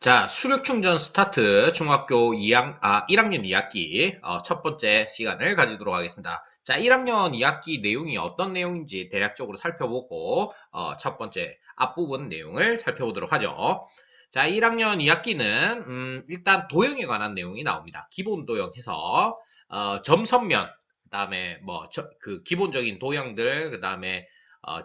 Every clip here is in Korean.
자, 수력 충전 스타트 중학교 1학년 2학기 첫 번째 시간을 가지도록 하겠습니다. 자, 1학년 2학기 내용이 어떤 내용인지 대략적으로 살펴보고 첫 번째 앞부분 내용을 살펴보도록 하죠. 자, 1학년 2학기는 일단 도형에 관한 내용이 나옵니다. 기본 도형해서 점선면, 그다음에 그 기본적인 도형들, 그다음에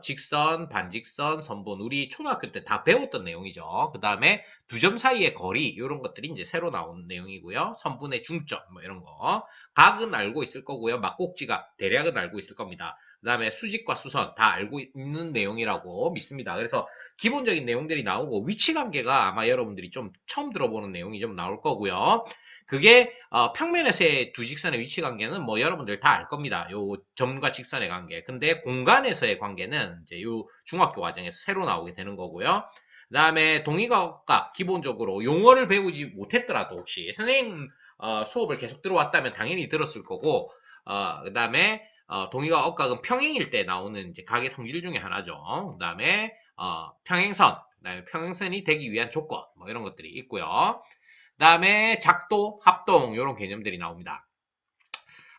직선, 반직선, 선분 우리 초등학교 때 다 배웠던 내용이죠. 그 다음에 두 점 사이의 거리 이런 것들이 이제 새로 나온 내용이고요. 선분의 중점 뭐 이런 거. 각은 알고 있을 거고요. 막꼭지각 대략은 알고 있을 겁니다. 그 다음에 수직과 수선 다 알고 있는 내용이라고 믿습니다. 그래서 기본적인 내용들이 나오고 위치관계가 아마 여러분들이 좀 처음 들어보는 내용이 좀 나올 거고요. 그게 평면에서의 두 직선의 위치 관계는 뭐 여러분들 다 알 겁니다. 요 점과 직선의 관계. 근데 공간에서의 관계는 이제 요 중학교 과정에서 새로 나오게 되는 거고요. 그다음에 동의가가 기본적으로 용어를 배우지 못했더라도 혹시 선생님 수업을 계속 들어왔다면 당연히 들었을 거고 그다음에 동의가 억각은 평행일 때 나오는 이제 각의 성질 중에 하나죠. 그다음에 평행선, 그다음에 평행선이 되기 위한 조건 뭐 이런 것들이 있고요. 그다음에 작도, 합동 이런 개념들이 나옵니다.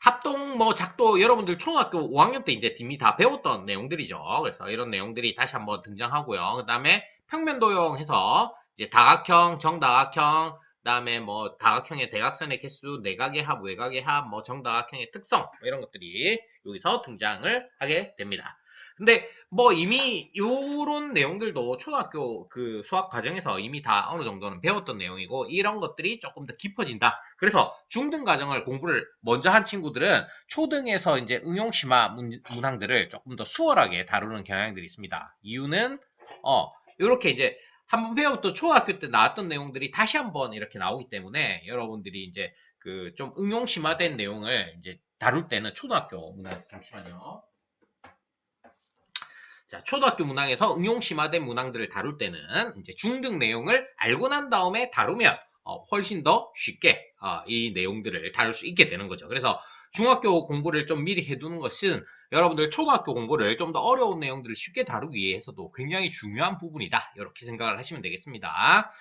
합동, 뭐 작도 여러분들 초등학교 5학년 때 이제 이미 다 배웠던 내용들이죠. 그래서 이런 내용들이 다시 한번 등장하고요. 그다음에 평면 도형해서 이제 다각형, 정다각형, 그다음에 뭐 다각형의 대각선의 개수, 내각의 합, 외각의 합, 뭐 정다각형의 특성 뭐 이런 것들이 여기서 등장을 하게 됩니다. 근데 뭐 이미 요런 내용들도 초등학교 그 수학 과정에서 이미 다 어느 정도는 배웠던 내용이고 이런 것들이 조금 더 깊어진다. 그래서 중등 과정을 공부를 먼저 한 친구들은 초등에서 이제 응용 심화 문항들을 조금 더 수월하게 다루는 경향들이 있습니다. 이유는 이렇게 이제 한번 배웠던 초등학교 때 나왔던 내용들이 다시 한번 이렇게 나오기 때문에 여러분들이 이제 그 좀 응용 심화된 내용을 이제 다룰 때는 초등학교 문항에서 잠시만요. 자, 초등학교 문항에서 응용 심화된 문항들을 다룰 때는 이제 중등 내용을 알고 난 다음에 다루면 훨씬 더 쉽게 이 내용들을 다룰 수 있게 되는 거죠. 그래서 중학교 공부를 좀 미리 해두는 것은 여러분들 초등학교 공부를 좀 더 어려운 내용들을 쉽게 다루기 위해서도 굉장히 중요한 부분이다. 이렇게 생각을 하시면 되겠습니다.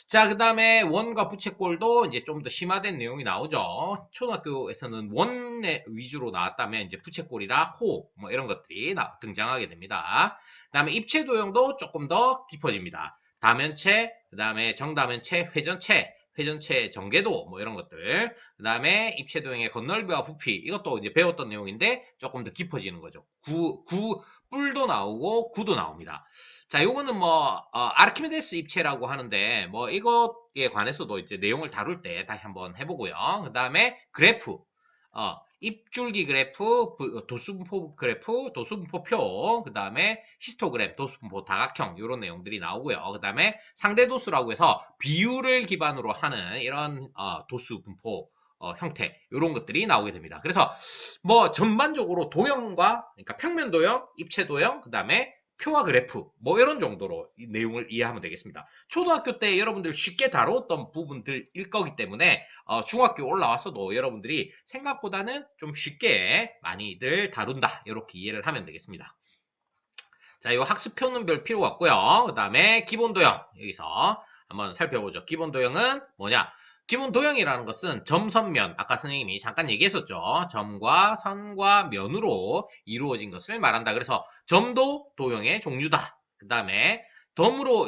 자, 그 다음에 원과 부채꼴도 이제 좀 더 심화된 내용이 나오죠. 초등학교에서는 원 위주로 나왔다면 이제 부채꼴이라 호, 뭐 이런 것들이 등장하게 됩니다. 그 다음에 입체 도형도 조금 더 깊어집니다. 다면체, 그 다음에 정다면체, 회전체, 회전체 전개도 뭐 이런 것들. 그 다음에 입체 도형의 건널비와 부피 이것도 이제 배웠던 내용인데 조금 더 깊어지는 거죠. 뿔도 나오고 구도 나옵니다. 자, 요거는 뭐 아르키메데스 입체라고 하는데 뭐 이것에 관해서도 이제 내용을 다룰 때 다시 한번 해보고요. 그 다음에 그래프, 입줄기 그래프, 도수분포 그래프, 도수분포표, 그 다음에 히스토그램, 도수분포 다각형 이런 내용들이 나오고요. 그 다음에 상대도수라고 해서 비율을 기반으로 하는 이런 도수분포 형태 이런 것들이 나오게 됩니다. 그래서 뭐 전반적으로 도형과 그러니까 평면 도형, 입체 도형, 그 다음에 표와 그래프 뭐 이런 정도로 이 내용을 이해하면 되겠습니다. 초등학교 때 여러분들 쉽게 다루었던 부분들일 거기 때문에 중학교 올라와서도 여러분들이 생각보다는 좀 쉽게 많이들 다룬다 이렇게 이해를 하면 되겠습니다. 자, 이 학습표는 별 필요가 없고요. 그 다음에 기본 도형 여기서 한번 살펴보죠. 기본 도형은 뭐냐? 기본 도형이라는 것은 점선면 아까 선생님이 잠깐 얘기했었죠. 점과 선과 면으로 이루어진 것을 말한다. 그래서 점도 도형의 종류다. 그 다음에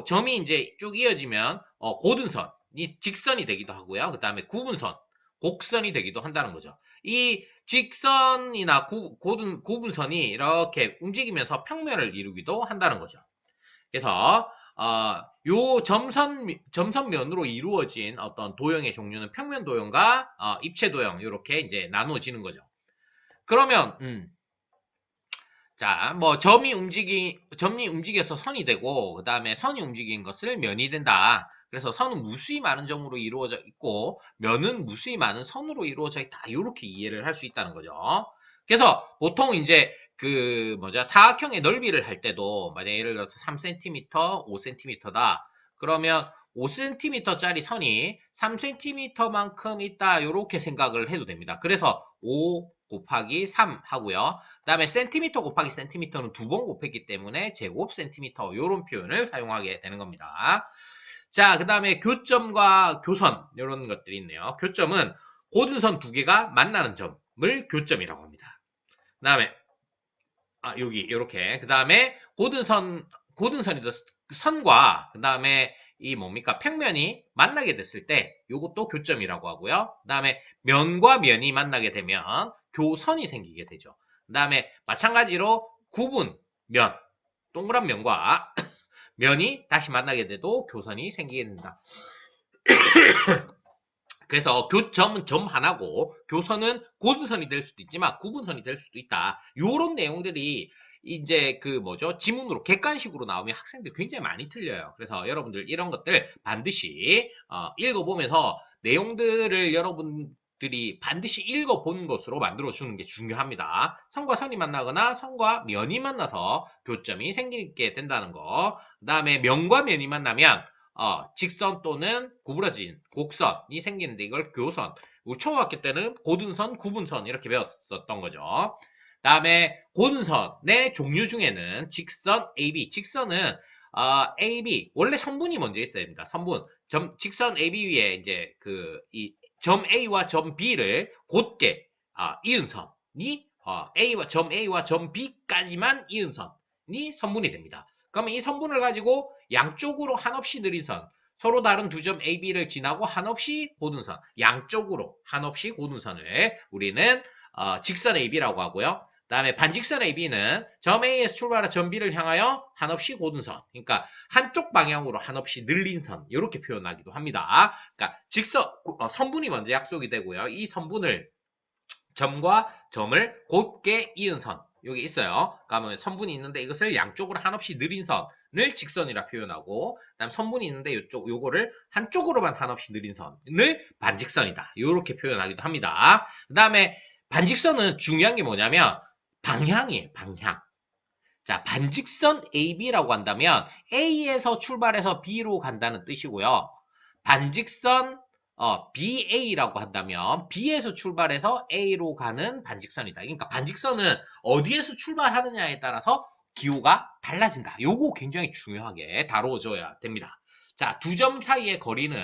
점이 이제 쭉 이어지면 고든선이 직선이 되기도 하고요. 그 다음에 구분선, 곡선이 되기도 한다는 거죠. 이 직선이나 구분선이 이렇게 움직이면서 평면을 이루기도 한다는 거죠. 그래서 요 점선면으로 이루어진 어떤 도형의 종류는 평면 도형과 입체 도형 이렇게 이제 나누어지는 거죠. 그러면 자, 뭐 점이 움직여서 선이 되고 그다음에 선이 움직인 것을 면이 된다. 그래서 선은 무수히 많은 점으로 이루어져 있고 면은 무수히 많은 선으로 이루어져 있다. 이렇게 이해를 할 수 있다는 거죠. 그래서 보통 이제 그 사각형의 넓이를 할 때도 만약 예를 들어서 3cm, 5cm다. 그러면 5cm짜리 선이 3cm만큼 있다. 이렇게 생각을 해도 됩니다. 그래서 5 곱하기 3 하고요. 그다음에 센티미터 곱하기 센티미터는 두 번 곱했기 때문에 제곱 센티미터 이런 표현을 사용하게 되는 겁니다. 자, 그 다음에 교점과 교선 이런 것들이 있네요. 교점은 고등선 두 개가 만나는 점을 교점이라고 합니다. 그 다음에 여기 이렇게 그 다음에 고등선이 선과 그 다음에 이 뭡니까 평면이 만나게 됐을 때 이것도 교점이라고 하고요. 그 다음에 면과 면이 만나게 되면 교선이 생기게 되죠. 그 다음에 마찬가지로 구분 면 동그란 면과 면이 다시 만나게 돼도 교선이 생기게 된다. 그래서 교점은 점 하나고 교선은 고등선이 될 수도 있지만 구분선이 될 수도 있다. 요런 내용들이 이제 그 뭐죠? 지문으로 객관식으로 나오면 학생들 굉장히 많이 틀려요. 그래서 여러분들 이런 것들 반드시 읽어보면서 내용들을 여러분들이 반드시 읽어본 것으로 만들어주는 게 중요합니다. 선과 선이 만나거나 선과 면이 만나서 교점이 생기게 된다는 거. 그 다음에 면과 면이 만나면 직선 또는 구부러진 곡선이 생기는데 이걸 교선. 우리 초등학교 때는 고등선, 구분선 이렇게 배웠었던 거죠. 다음에 고등선의 종류 중에는 직선, AB. 직선은 AB 원래 선분이 먼저 있어야 됩니다. 선분. 직선 AB 위에 이제 이 점 A와 점 B를 곧게 이은 선이 점 A와 점 B까지만 이은 선이 선분이 됩니다. 그러면 이 선분을 가지고 양쪽으로 한없이 느린 선, 서로 다른 두 점 A, B를 지나고 한없이 고등선, 양쪽으로 한없이 고등선을 우리는 직선 AB라고 하고요. 다음에 반직선 AB는 점 A에서 출발한 점 B를 향하여 한없이 고등선, 그러니까 한쪽 방향으로 한없이 늘린 선, 이렇게 표현하기도 합니다. 그러니까 선분이 먼저 약속이 되고요. 이 선분을 점과 점을 곧게 이은 선, 여기 있어요. 그러면 선분이 있는데 이것을 양쪽으로 한없이 느린 선을 직선이라 표현하고, 그다음 선분이 있는데 요거를 한쪽으로만 한없이 느린 선을 반직선이다. 이렇게 표현하기도 합니다. 그 다음에 반직선은 중요한 게 뭐냐면 방향이에요. 방향. 자, 반직선 AB라고 한다면 A에서 출발해서 B로 간다는 뜻이고요. 반직선 BA라고 한다면 B에서 출발해서 A로 가는 반직선이다. 그러니까 반직선은 어디에서 출발하느냐에 따라서 기호가 달라진다. 요거 굉장히 중요하게 다루어져야 됩니다. 자, 두 점 사이의 거리는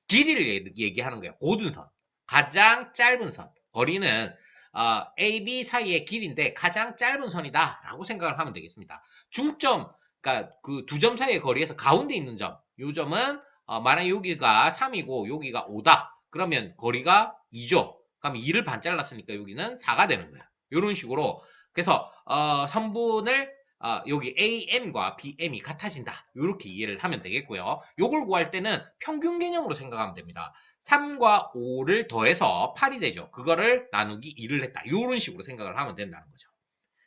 길이를 얘기하는 거예요. 고등선. 가장 짧은 선. 거리는 A, B 사이의 길인데 가장 짧은 선이다 라고 생각을 하면 되겠습니다. 중점, 그러니까 그 두 점 사이의 거리에서 가운데 있는 점, 요 점은 만약 여기가 3이고 여기가 5다. 그러면 거리가 2죠. 그럼 2를 반 잘랐으니까 여기는 4가 되는 거야. 이런 식으로 그래서 선분을 여기 AM과 BM이 같아진다. 이렇게 이해를 하면 되겠고요. 요걸 구할 때는 평균 개념으로 생각하면 됩니다. 3과 5를 더해서 8이 되죠. 그거를 나누기 2를 했다. 이런 식으로 생각을 하면 된다는 거죠.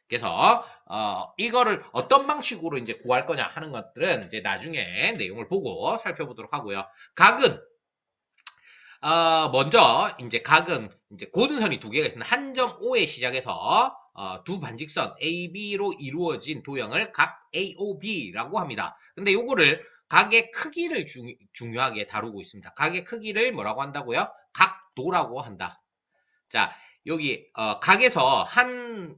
그래서 이거를 어떤 방식으로 이제 구할 거냐 하는 것들은 이제 나중에 내용을 보고 살펴보도록 하고요. 각은 먼저 이제 각은 이제 고등선이 두 개가 있습니다. 한 점 O에 시작해서 두 반직선 AB로 이루어진 도형을 각 AOB라고 합니다. 근데 요거를 각의 크기를 중요하게 다루고 있습니다. 각의 크기를 뭐라고 한다고요? 각도라고 한다. 자, 여기 각에서 한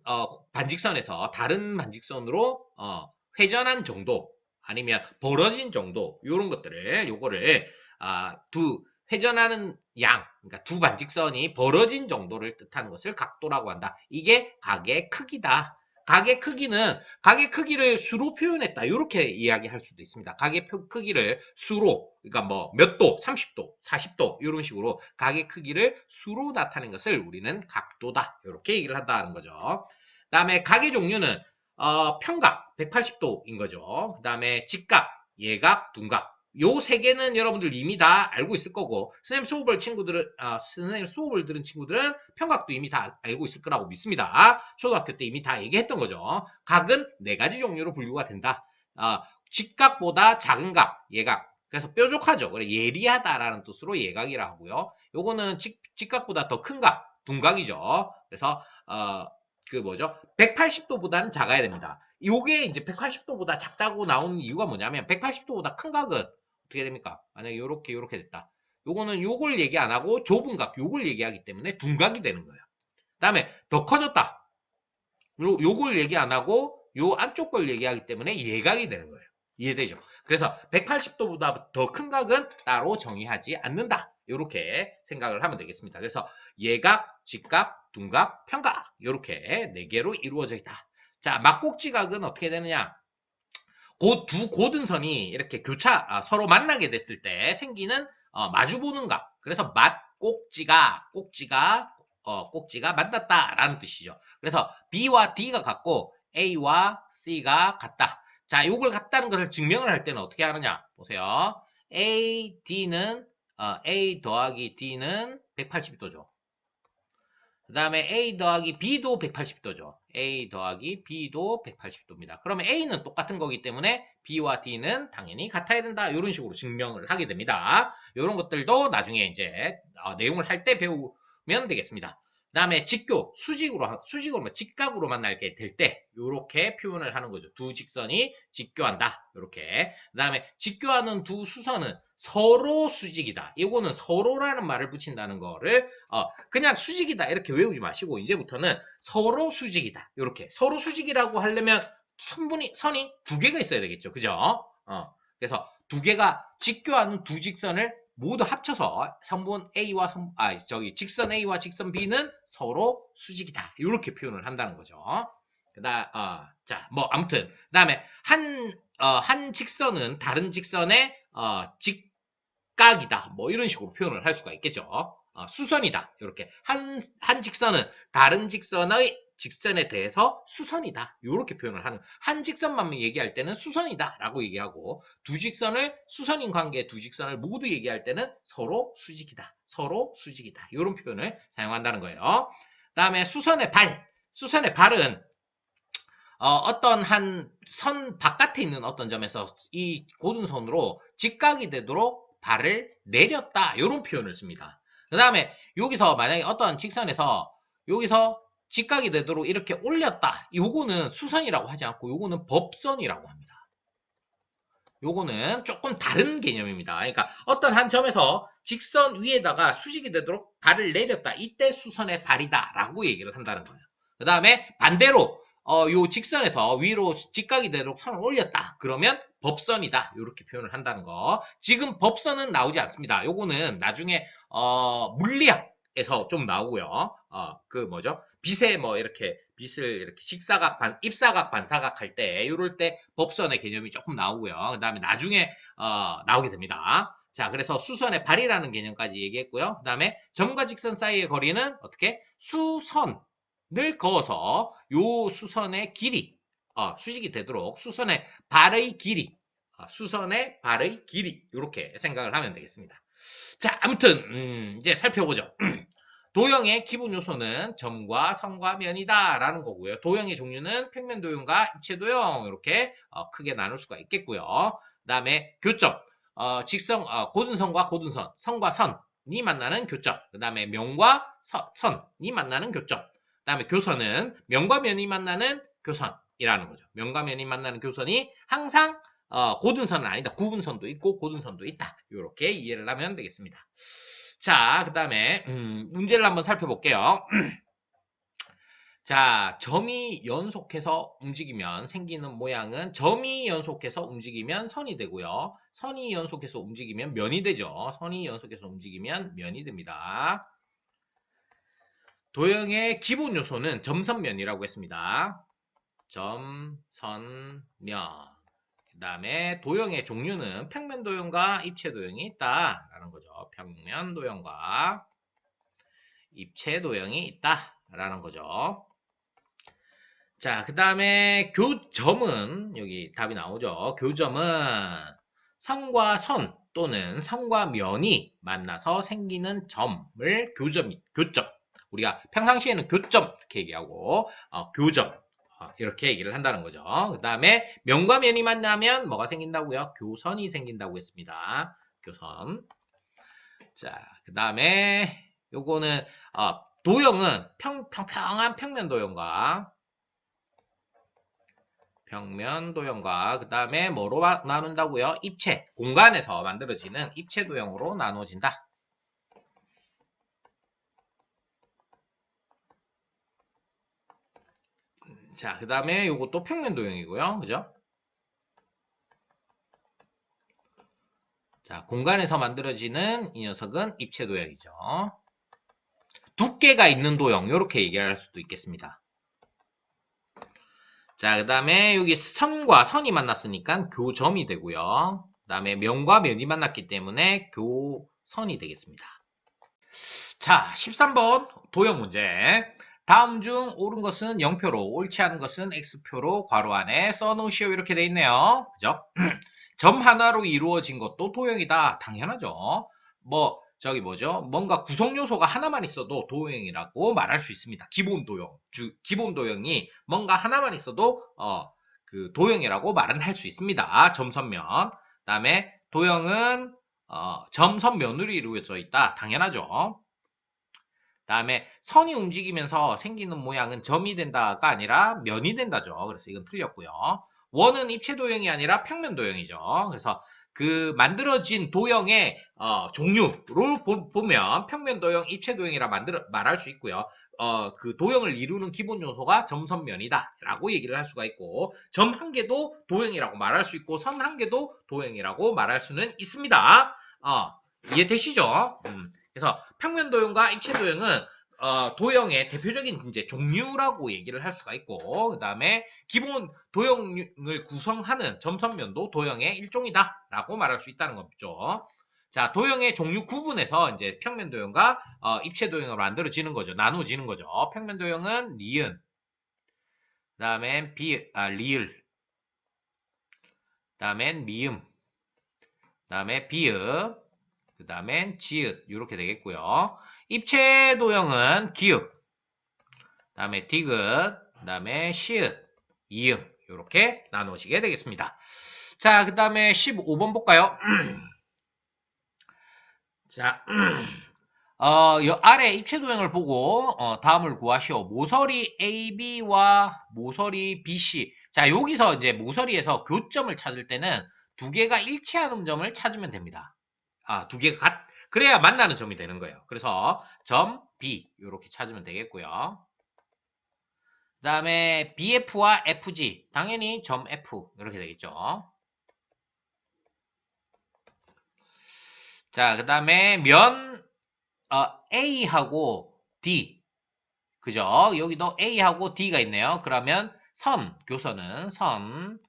반직선에서 다른 반직선으로 회전한 정도 아니면 벌어진 정도 이런 것들을 요거를 회전하는 양, 그러니까 두 반직선이 벌어진 정도를 뜻하는 것을 각도라고 한다. 이게 각의 크기다. 각의 크기를 수로 표현했다. 이렇게 이야기할 수도 있습니다. 각의 크기를 수로, 그러니까 뭐 몇 도, 30도, 40도 이런 식으로 각의 크기를 수로 나타낸 것을 우리는 각도다. 이렇게 얘기를 한다는 거죠. 그다음에 각의 종류는 평각, 180도인 거죠. 그다음에 직각, 예각, 둔각. 요 세 개는 여러분들 이미 다 알고 있을 거고, 선생님 수업을 들은 친구들은 평각도 이미 다 알고 있을 거라고 믿습니다. 초등학교 때 이미 다 얘기했던 거죠. 각은 네 가지 종류로 분류가 된다. 직각보다 작은 각, 예각. 그래서 뾰족하죠. 그래 예리하다라는 뜻으로 예각이라 하고요. 요거는 직각보다 더 큰 각, 둔각이죠. 그래서 180도보다는 작아야 됩니다. 요게 이제 180도보다 작다고 나오는 이유가 뭐냐면 180도보다 큰 각은 어떻게 됩니까? 만약에 요렇게 됐다. 요거는 요걸 얘기 안 하고 좁은 각 요걸 얘기하기 때문에 둔각이 되는 거예요. 그다음에 더 커졌다. 요걸 얘기 안 하고 요 안쪽 걸 얘기하기 때문에 예각이 되는 거예요. 이해되죠? 그래서 180도보다 더 큰 각은 따로 정의하지 않는다. 이렇게 생각을 하면 되겠습니다. 그래서 예각, 직각, 둔각, 편각 이렇게 4개로 이루어져 있다. 자, 막곡지각은 어떻게 되느냐? 두 고등선이 이렇게 서로 만나게 됐을 때 생기는 마주보는 각. 그래서 꼭지가 만났다라는 뜻이죠. 그래서 B와 D가 같고 A와 C가 같다. 자, 요걸 같다는 것을 증명을 할 때는 어떻게 하느냐? 보세요. A 더하기 D는 180도죠. 그 다음에 A 더하기 B도 180도죠. A 더하기 B도 180도입니다. 그러면 A는 똑같은 거기 때문에 B와 D는 당연히 같아야 된다. 이런 식으로 증명을 하게 됩니다. 이런 것들도 나중에 이제 내용을 할 때 배우면 되겠습니다. 그 다음에 수직으로, 직각으로 만나게 될 때, 이렇게 표현을 하는 거죠. 두 직선이 직교한다. 이렇게. 그 다음에 직교하는 두 수선은 서로 수직이다. 이거는 서로라는 말을 붙인다는 거를 그냥 수직이다 이렇게 외우지 마시고 이제부터는 서로 수직이다. 이렇게 서로 수직이라고 하려면 선이 두 개가 있어야 되겠죠. 그죠? 그래서 두 개가 직교하는 두 직선을 모두 합쳐서 직선 A와 직선 B는 서로 수직이다. 이렇게 표현을 한다는 거죠. 아무튼 그다음에 한 직선은 다른 직선의 직각이다. 뭐 이런 식으로 표현을 할 수가 있겠죠. 수선이다. 이렇게 한 직선은 다른 직선에 대해서 수선이다. 이렇게 표현을 하는 한 직선만 얘기할 때는 수선이다라고 얘기하고 두 직선을 수선인 관계 두 직선을 모두 얘기할 때는 서로 수직이다. 서로 수직이다. 이런 표현을 사용한다는 거예요. 그다음에 수선의 발은 어떤 한 선 바깥에 있는 어떤 점에서 이 고등선으로 직각이 되도록 발을 내렸다. 이런 표현을 씁니다. 그 다음에 여기서 만약에 어떤 직선에서 여기서 직각이 되도록 이렇게 올렸다. 요거는 수선이라고 하지 않고 요거는 법선이라고 합니다. 요거는 조금 다른 개념입니다. 그러니까 어떤 한 점에서 직선 위에다가 수직이 되도록 발을 내렸다. 이때 수선의 발이다. 라고 얘기를 한다는 거예요. 그 다음에 반대로 요 직선에서 위로 직각이 되도록 선을 올렸다. 그러면 법선이다. 이렇게 표현을 한다는 거. 지금 법선은 나오지 않습니다. 요거는 나중에 물리학에서 좀 나오고요. 빛에 빛을 이렇게 입사각, 반사각 할 때, 이럴 때 법선의 개념이 조금 나오고요. 그 다음에 나중에, 나오게 됩니다. 자, 그래서 수선의 발이라는 개념까지 얘기했고요. 그 다음에 점과 직선 사이의 거리는 어떻게? 수선을 그어서 요 수선의 길이, 수직이 되도록 수선의 발의 길이, 이렇게 생각을 하면 되겠습니다. 자, 아무튼, 이제 살펴보죠. 도형의 기본 요소는 점과 선과 면이다 라는 거고요. 도형의 종류는 평면 도형과 입체 도형 이렇게 크게 나눌 수가 있겠고요. 그 다음에 교점, 고등선과 고등선, 선과 선이 만나는 교점. 그 다음에 면과 선이 만나는 교점. 그 다음에 교선은 면과 면이 만나는 교선이라는 거죠. 면과 면이 만나는 교선이 항상 고등선은 아니다. 구분선도 있고 고등선도 있다. 이렇게 이해를 하면 되겠습니다. 자, 그 다음에 문제를 한번 살펴볼게요. 자, 점이 연속해서 움직이면 생기는 모양은 점이 연속해서 움직이면 선이 되고요. 선이 연속해서 움직이면 면이 되죠. 선이 연속해서 움직이면 면이 됩니다. 도형의 기본 요소는 점선면이라고 했습니다. 점, 선, 면. 그 다음에 도형의 종류는 평면 도형과 입체 도형이 있다라는 거죠. 평면 도형과 입체 도형이 있다라는 거죠. 자, 그 다음에 교점은 여기 답이 나오죠. 교점은 선과 선 또는 선과 면이 만나서 생기는 점을 교점. 우리가 평상시에는 교점 이렇게 얘기하고 교점 이렇게 얘기를 한다는 거죠. 그 다음에 면과 면이 만나면 뭐가 생긴다고요? 교선이 생긴다고 했습니다. 교선. 자, 그 다음에 요거는 도형은 평평한 평면 도형과 그 다음에 뭐로 나눈다고요? 입체, 공간에서 만들어지는 입체 도형으로 나눠진다. 자, 그 다음에 요것도 평면 도형이고요. 그죠? 자, 공간에서 만들어지는 이 녀석은 입체 도형이죠. 두께가 있는 도형, 이렇게 얘기를 할 수도 있겠습니다. 자, 그 다음에 여기 선과 선이 만났으니까 교점이 되고요. 그 다음에 면과 면이 만났기 때문에 교선이 되겠습니다. 자, 13번 도형 문제. 다음 중 옳은 것은 0표로, 옳지 않은 것은 X표로 괄호 안에 써놓으시오. 이렇게 돼 있네요. 그죠? 점 하나로 이루어진 것도 도형이다. 당연하죠. 저기 뭐죠? 뭔가 구성 요소가 하나만 있어도 도형이라고 말할 수 있습니다. 기본 도형. 기본 도형이 뭔가 하나만 있어도, 그 도형이라고 말은 할 수 있습니다. 점선면. 그 다음에 도형은, 점선면으로 이루어져 있다. 당연하죠. 다음에 선이 움직이면서 생기는 모양은 점이 된다가 아니라 면이 된다죠. 그래서 이건 틀렸고요. 원은 입체 도형이 아니라 평면 도형이죠. 그래서 그 만들어진 도형의 종류를 보면 평면 도형, 입체 도형이라 말할 수 있고요. 그 도형을 이루는 기본 요소가 점선면이다 라고 얘기를 할 수가 있고, 점 한 개도 도형이라고 말할 수 있고, 선 한 개도 도형이라고 말할 수는 있습니다. 이해되시죠? 그래서 평면 도형과 입체 도형은 도형의 대표적인 이제 종류라고 얘기를 할 수가 있고, 그 다음에 기본 도형을 구성하는 점선면도 도형의 일종이다라고 말할 수 있다는 거죠. 자, 도형의 종류 구분해서 이제 평면 도형과 입체 도형으로 만들어지는 거죠. 나누어지는 거죠. 평면 도형은 니은, 그 다음엔 리을, 그 다음엔 미음, 그 다음에 비읍, 그 다음엔 지읒 이렇게 되겠고요. 입체 도형은 기읍, 그 다음에 디귿, 그 다음에 시읒, 이응 이렇게 나누시게 되겠습니다. 자, 그 다음에 15번 볼까요? 자, 아래 입체 도형을 보고 다음을 구하시오. 모서리 AB와 모서리 BC. 자, 여기서 이제 모서리에서 교점을 찾을 때는 두 개가 일치하는 점을 찾으면 됩니다. 두 개가 그래야 만나는 점이 되는 거예요. 그래서 점 B 이렇게 찾으면 되겠고요. 그 다음에 BF와 FG 당연히 점 F 이렇게 되겠죠. 자, 그 다음에 면 A하고 D 그죠? 여기도 A하고 D가 있네요. 그러면 교선은 선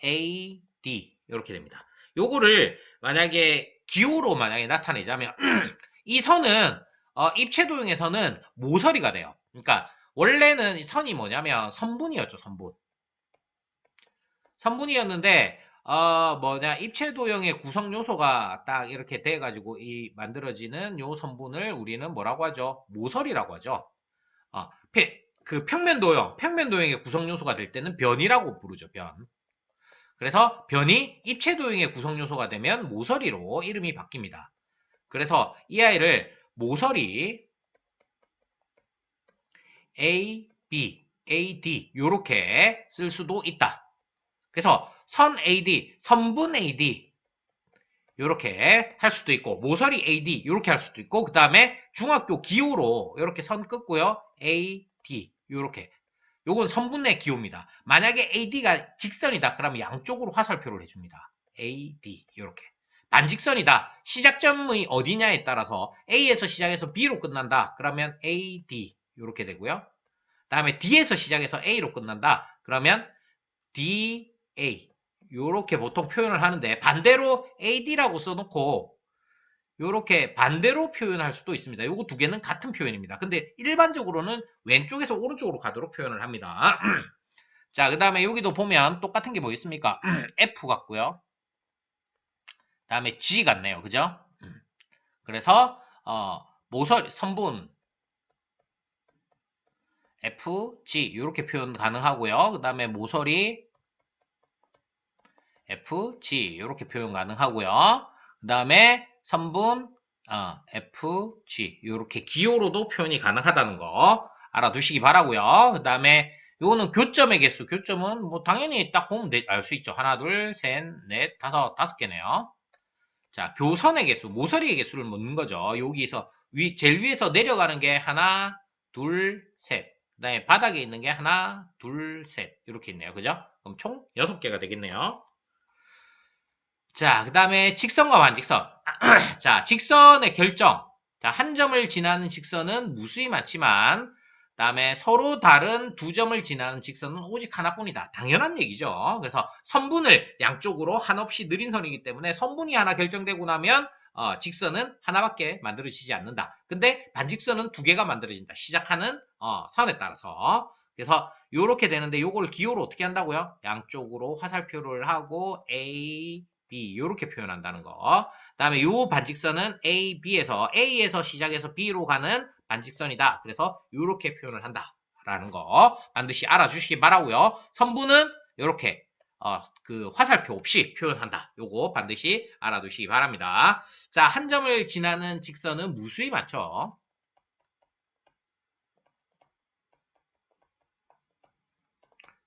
AD 이렇게 됩니다. 요거를 만약에 기호로 만약에 나타내자면 이 선은 입체 도형에서는 모서리가 돼요. 그러니까 원래는 선이 뭐냐면 선분이었죠. 선분이었는데 입체 도형의 구성 요소가 딱 이렇게 돼 가지고 이 만들어지는 요 선분을 우리는 뭐라고 하죠? 모서리라고 하죠. 그 평면 도형의 구성 요소가 될 때는 변이라고 부르죠. 변. 그래서 변이 입체 도형의 구성 요소가 되면 모서리로 이름이 바뀝니다. 그래서 이 아이를 모서리 A, B, AD 이렇게 쓸 수도 있다. 그래서 선 AD, 선분 AD 이렇게 할 수도 있고 모서리 AD 이렇게 할 수도 있고 그 다음에 중학교 기호로 이렇게 선 긋고요. AD 이렇게 요건 선분의 기호입니다. 만약에 AD가 직선이다 그러면 양쪽으로 화살표를 해줍니다. AD 이렇게 반직선이다. 시작점이 어디냐에 따라서 A에서 시작해서 B로 끝난다. 그러면 AD 이렇게 되고요. 다음에 D에서 시작해서 A로 끝난다. 그러면 DA 이렇게 보통 표현을 하는데 반대로 AD라고 써놓고 이렇게 반대로 표현할 수도 있습니다. 요거 두 개는 같은 표현입니다. 근데 일반적으로는 왼쪽에서 오른쪽으로 가도록 표현을 합니다. 자, 그 다음에 여기도 보면 똑같은 게 뭐 있습니까? F 같고요. 다음에 G 같네요. 그죠? 그래서 모서리 선분 F, G 이렇게 표현 가능하고요. 그 다음에 모서리 F, G 이렇게 표현 가능하고요. 그 다음에 선분 F, G 이렇게 기호로도 표현이 가능하다는 거 알아두시기 바라고요. 그 다음에 요거는 교점의 개수. 교점은 뭐 당연히 딱 보면 알 수 있죠. 하나, 둘, 셋, 넷, 다섯 개네요. 자, 교선의 개수, 모서리의 개수를 묻는 거죠. 여기서 제일 위에서 내려가는 게 하나, 둘, 셋. 그 다음에 바닥에 있는 게 하나, 둘, 셋. 이렇게 있네요. 그죠? 그럼 총 6개가 되겠네요. 자, 그 다음에 직선과 반직선. 자, 직선의 결정. 자, 한 점을 지나는 직선은 무수히 많지만, 그 다음에 서로 다른 두 점을 지나는 직선은 오직 하나뿐이다. 당연한 얘기죠. 그래서 선분을 양쪽으로 한없이 느린 선이기 때문에 선분이 하나 결정되고 나면 직선은 하나밖에 만들어지지 않는다. 근데 반직선은 두 개가 만들어진다. 시작하는 선에 따라서. 그래서 이렇게 되는데 요걸 기호로 어떻게 한다고요? 양쪽으로 화살표를 하고 A, B 이렇게 표현한다는 거. 그다음에 요 반직선은 A, B에서 A에서 시작해서 B로 가는 반직선이다. 그래서 이렇게 표현을 한다라는 거 반드시 알아주시기 바라고요. 선분은 이렇게 그 화살표 없이 표현한다. 요거 반드시 알아두시기 바랍니다. 자, 한 점을 지나는 직선은 무수히 많죠.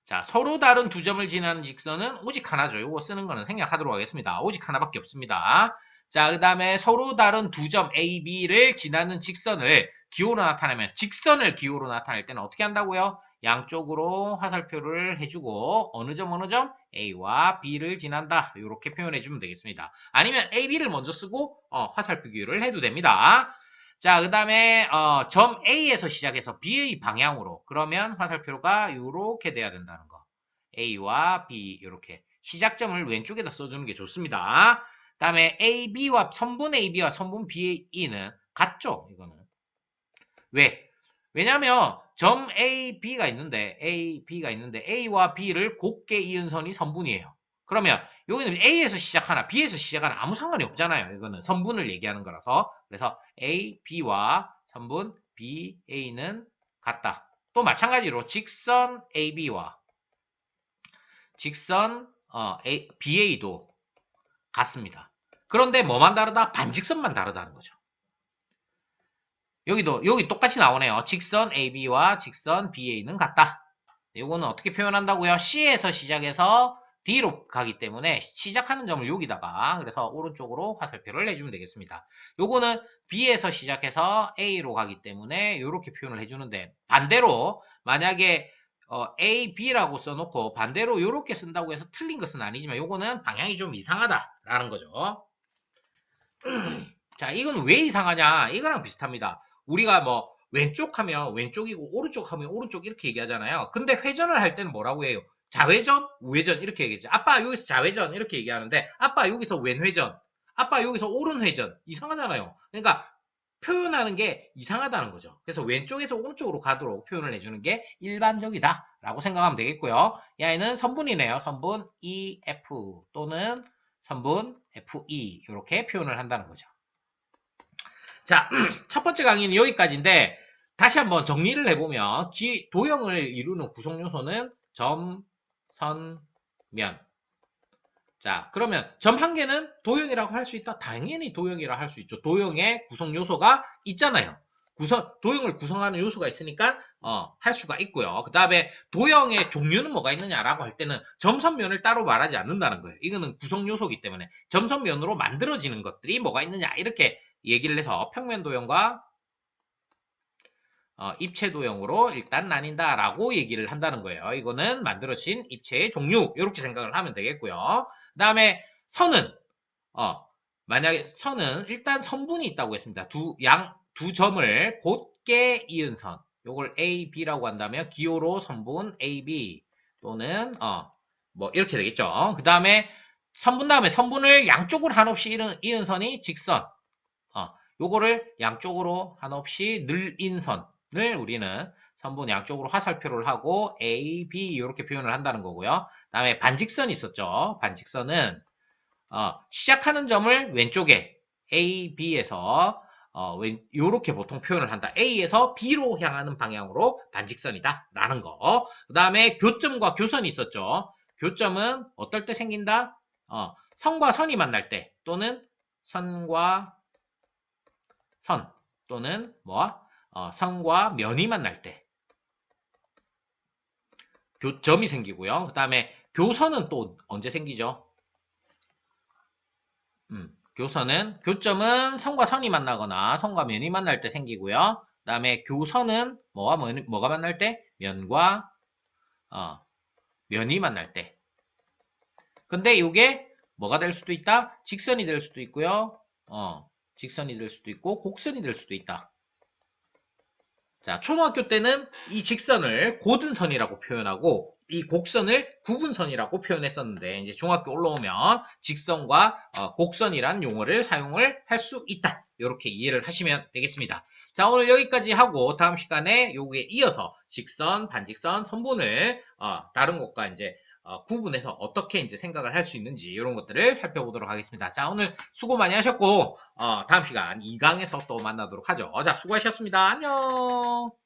자, 서로 다른 두 점을 지나는 직선은 오직 하나죠. 요거 쓰는 거는 생략하도록 하겠습니다. 오직 하나밖에 없습니다. 자, 그 다음에 서로 다른 두 점 A, B를 지나는 직선을 기호로 나타내면 직선을 기호로 나타낼 때는 어떻게 한다고요? 양쪽으로 화살표를 해주고 어느 점 A와 B를 지난다. 이렇게 표현해주면 되겠습니다. 아니면 A, B를 먼저 쓰고 화살표 기호를 해도 됩니다. 자, 그 다음에 점 A에서 시작해서 B의 방향으로 그러면 화살표가 이렇게 돼야 된다는 거. A와 B 이렇게 시작점을 왼쪽에다 써주는 게 좋습니다. 그 다음에 AB와 선분 AB와 선분 BA는 같죠? 이거는. 왜? 왜냐면 점 A, B가 있는데 A와 B를 곱게 이은 선이 선분이에요. 그러면 여기는 A에서 시작하나 B에서 시작하나 아무 상관이 없잖아요. 이거는 선분을 얘기하는 거라서. 그래서 A, B와 선분 B, A는 같다. 또 마찬가지로 직선 AB와 직선 BA도 같습니다. 그런데 뭐만 다르다? 반직선만 다르다는 거죠. 여기 똑같이 나오네요. 직선 AB와 직선 BA는 같다. 이거는 어떻게 표현한다고요? C에서 시작해서 D로 가기 때문에 시작하는 점을 여기다가 그래서 오른쪽으로 화살표를 해주면 되겠습니다. 요거는 B에서 시작해서 A로 가기 때문에 이렇게 표현을 해주는데 반대로 만약에 A, B라고 써놓고 반대로 이렇게 쓴다고 해서 틀린 것은 아니지만 요거는 방향이 좀 이상하다라는 거죠. 자, 이건 왜 이상하냐? 이거랑 비슷합니다. 우리가 뭐 왼쪽 하면 왼쪽이고 오른쪽 하면 오른쪽 이렇게 얘기하잖아요. 근데 회전을 할 때는 뭐라고 해요? 좌회전, 우회전 이렇게 얘기하죠. 아빠 여기서 좌회전 이렇게 얘기하는데 아빠 여기서 왼회전, 아빠 여기서 오른회전 이상하잖아요. 그러니까 표현하는 게 이상하다는 거죠. 그래서 왼쪽에서 오른쪽으로 가도록 표현을 해주는 게 일반적이다라고 생각하면 되겠고요. 얘는 선분이네요. 선분 EF 또는 선분 FE 이렇게 표현을 한다는 거죠. 자, 첫 번째 강의는 여기까지인데 다시 한번 정리를 해보면 도형을 이루는 구성 요소는 점, 선, 면. 자, 그러면 점 한 개는 도형이라고 할 수 있다? 당연히 도형이라고 할 수 있죠. 도형의 구성 요소가 있잖아요. 도형을 구성하는 요소가 있으니까 할 수가 있고요. 그 다음에 도형의 종류는 뭐가 있느냐라고 할 때는 점선면을 따로 말하지 않는다는 거예요. 이거는 구성 요소이기 때문에 점선면으로 만들어지는 것들이 뭐가 있느냐 이렇게 얘기를 해서 평면 도형과 입체 도형으로 일단 나뉜다라고 얘기를 한다는 거예요. 이거는 만들어진 입체의 종류 이렇게 생각을 하면 되겠고요. 그 다음에 선은 만약에 선은 일단 선분이 있다고 했습니다. 두 점을 곧게 이은 선. 요걸 A, B라고 한다면 기호로 선분 A, B 또는 뭐 이렇게 되겠죠. 그 다음에 선분 다음에 선분을 양쪽으로 한없이 이은 선이 직선. 요거를 양쪽으로 한없이 늘인 선을 우리는 선분 양쪽으로 화살표를 하고 A, B 이렇게 표현을 한다는 거고요. 그 다음에 반직선이 있었죠. 반직선은 시작하는 점을 왼쪽에 A, B에서 요렇게 보통 표현을 한다. A에서 B로 향하는 방향으로 반직선이다. 라는 거. 그 다음에 교점과 교선이 있었죠. 교점은 어떨 때 생긴다? 선과 선이 만날 때 또는 선과 선 또는 선과 면이 만날 때 교점이 생기고요. 그 다음에 교선은 또 언제 생기죠? 교점은 선과 선이 만나거나 선과 면이 만날 때 생기고요. 그 다음에 교선은 뭐가 만날 때? 면과 면이 만날 때. 근데 이게 뭐가 될 수도 있다? 직선이 될 수도 있고요. 직선이 될 수도 있고 곡선이 될 수도 있다. 자, 초등학교 때는 이 직선을 고등선이라고 표현하고 이 곡선을 구분선이라고 표현했었는데 이제 중학교 올라오면 직선과 곡선이란 용어를 사용을 할 수 있다. 이렇게 이해를 하시면 되겠습니다. 자, 오늘 여기까지 하고 다음 시간에 요기에 이어서 직선, 반직선, 선분을 다른 것과 이제 구분해서 어떻게 이제 생각을 할 수 있는지 이런 것들을 살펴보도록 하겠습니다. 자, 오늘 수고 많이 하셨고 다음 시간 2강에서 또 만나도록 하죠. 자, 수고하셨습니다. 안녕.